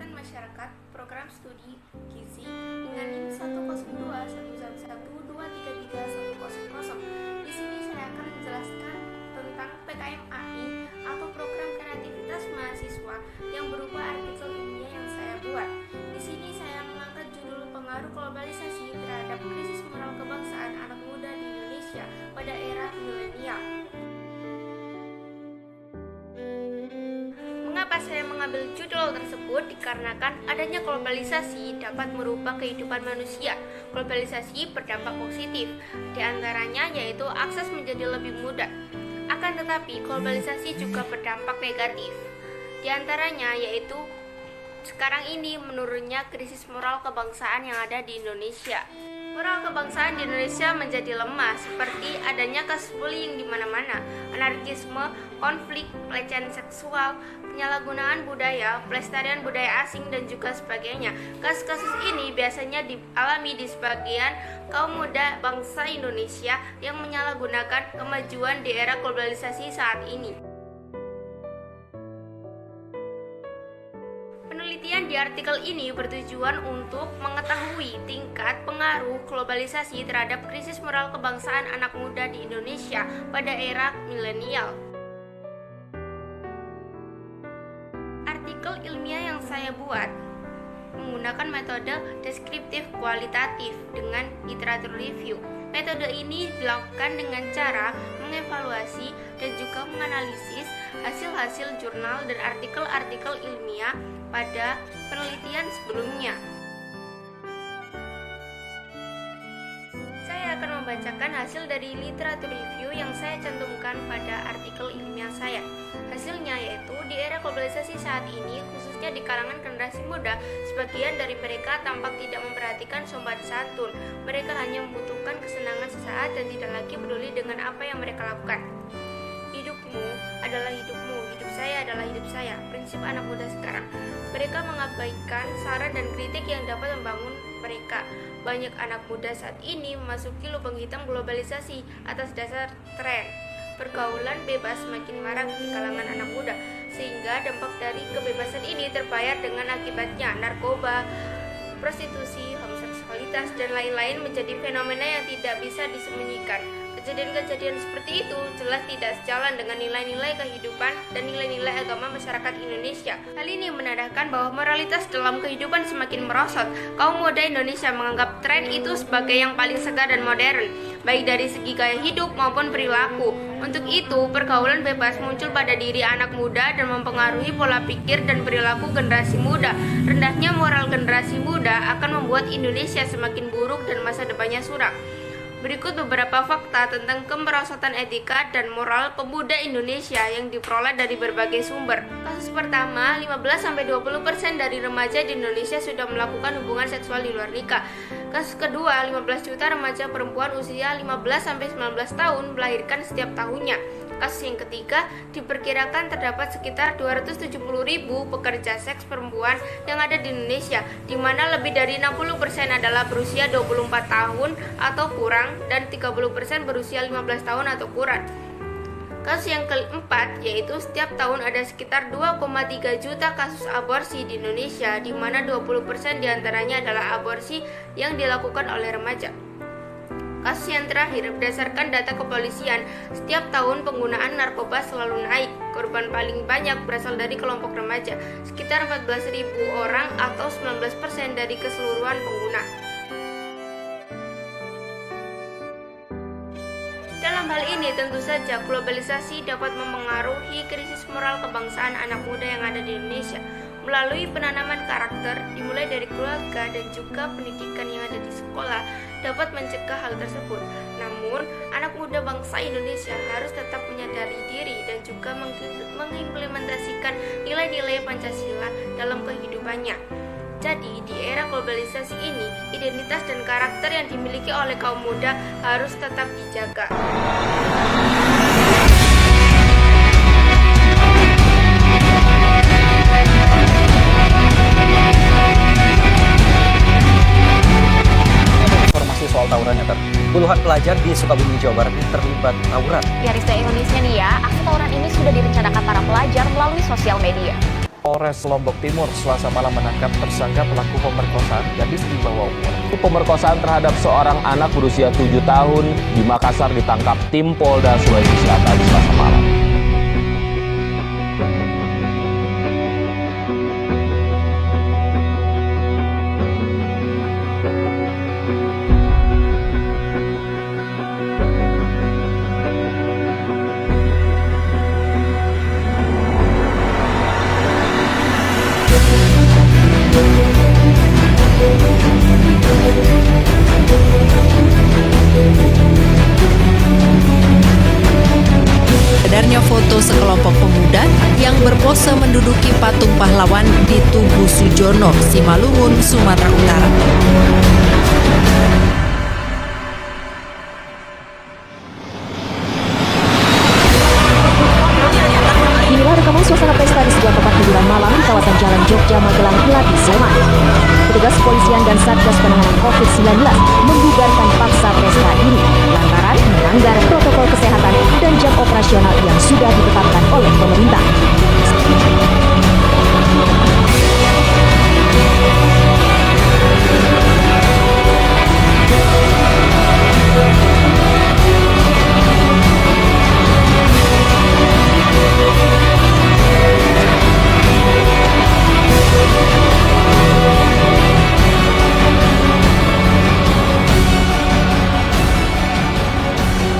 Kesehatan Masyarakat Program Studi Gizi dengan NIM 1021111233100. Di sini saya akan menjelaskan tentang PKMAI atau Program Kreativitas Mahasiswa yang berupa artikel ilmiah yang saya buat. Di sini saya mengangkat judul pengaruh globalisasi terhadap krisis moral kebangsaan anak muda di Indonesia pada era milenial. Mengapa saya mengambil judul tersebut? Dikarenakan adanya globalisasi dapat merubah kehidupan manusia. Globalisasi berdampak positif, diantaranya yaitu akses menjadi lebih mudah. Akan tetapi globalisasi juga berdampak negatif, diantaranya yaitu sekarang ini menurunnya krisis moral kebangsaan yang ada di Indonesia. Moral kebangsaan di Indonesia menjadi lemah, seperti adanya kasus bullying di mana-mana, anarkisme, konflik, pelecehan seksual, penyalahgunaan budaya, pelestarian budaya asing, dan juga sebagainya. Kasus-kasus ini biasanya dialami di sebagian kaum muda bangsa Indonesia yang menyalahgunakan kemajuan di era globalisasi saat ini. Penelitian di artikel ini bertujuan untuk mengetahui tingkat pengaruh globalisasi terhadap krisis moral kebangsaan anak muda di Indonesia pada era milenial. Artikel ilmiah yang saya buat menggunakan metode deskriptif kualitatif dengan literatur review. Metode ini dilakukan dengan cara mengevaluasi dan juga menganalisis hasil-hasil jurnal dan artikel-artikel ilmiah pada penelitian sebelumnya. Saya akan membacakan hasil dari literatur review yang saya cantumkan pada artikel ilmiah saya. Hasilnya yaitu di era globalisasi saat ini, khususnya di kalangan generasi muda, sebagian dari mereka tampak tidak memperhatikan sopan santun. Mereka hanya membutuhkan kesenangan sesaat dan tidak lagi peduli dengan apa yang mereka lakukan. Hidupmu adalah hidupmu, hidup saya adalah hidup saya, prinsip anak muda sekarang. Mereka mengabaikan saran dan kritik yang dapat membangun mereka. Banyak anak muda saat ini memasuki lubang hitam globalisasi atas dasar tren. Pergaulan bebas semakin marak di kalangan anak muda, sehingga dampak dari kebebasan ini terbayar dengan akibatnya narkoba, prostitusi, homoseksualitas, dan lain-lain menjadi fenomena yang tidak bisa disembunyikan. Kejadian-kejadian seperti itu jelas tidak sejalan dengan nilai-nilai kehidupan dan nilai-nilai agama masyarakat Indonesia. Hal ini menandakan bahwa moralitas dalam kehidupan semakin merosot. Kaum muda Indonesia menganggap tren itu sebagai yang paling segar dan modern, baik dari segi gaya hidup maupun perilaku. Untuk itu, pergaulan bebas muncul pada diri anak muda dan mempengaruhi pola pikir dan perilaku generasi muda. Rendahnya moral generasi muda akan membuat Indonesia semakin buruk dan masa depannya suram. Berikut beberapa fakta tentang kemerosotan etika dan moral pemuda Indonesia yang diperoleh dari berbagai sumber. Kasus pertama, 15-20% dari remaja di Indonesia sudah melakukan hubungan seksual di luar nikah. Kasus kedua, 15 juta remaja perempuan usia 15-19 tahun melahirkan setiap tahunnya. Kasus yang ketiga, diperkirakan terdapat sekitar 270.000 pekerja seks perempuan yang ada di Indonesia, di mana lebih dari 60% adalah berusia 24 tahun atau kurang dan 30% berusia 15 tahun atau kurang. Kasus yang keempat, yaitu setiap tahun ada sekitar 2,3 juta kasus aborsi di Indonesia, di mana 20% diantaranya adalah aborsi yang dilakukan oleh remaja. Kasus yang terakhir, berdasarkan data kepolisian, setiap tahun penggunaan narkoba selalu naik. Korban paling banyak berasal dari kelompok remaja, sekitar 14.000 orang atau 19% dari keseluruhan pengguna. Dalam hal ini tentu saja globalisasi dapat mempengaruhi krisis moral kebangsaan anak muda yang ada di Indonesia. Melalui penanaman karakter dimulai dari keluarga dan juga pendidikan yang ada di sekolah dapat mencegah hal tersebut. Namun, anak muda bangsa Indonesia harus tetap menyadari diri dan juga mengimplementasikan nilai-nilai Pancasila dalam kehidupannya. Jadi, di era globalisasi ini, identitas dan karakter yang dimiliki oleh kaum muda harus tetap dijaga. Soal tawuran ya, puluhan pelajar di Sukabumi, Jawa Barat terlibat tawuran. Ya, Rista Indonesia nih ya, aksi tawuran ini sudah direncanakan para pelajar melalui sosial media. Polres Lombok Timur Selasa malam menangkap tersangka pelaku pemerkosaan gadis di bawah umur. Pemerkosaan terhadap seorang anak berusia 7 tahun di Makassar ditangkap tim Polda Sulawesi Selatan Selasa malam. Beredarnya foto sekelompok pemuda yang berpose menduduki patung pahlawan di Tugu Sujono, Simalungun, Sumatera Utara. Inilah rekaman suasana pesta di sebuah tempat hiburan malam di kawasan Jalan Jogja, Magelang, Melati, Sleman. Petugas kepolisian dan Satgas Penanganan COVID-19 membubarkan paksa pesta ini lantaran melanggar protokol kesehatan dan jam operasional yang sudah ditetapkan oleh pemerintah.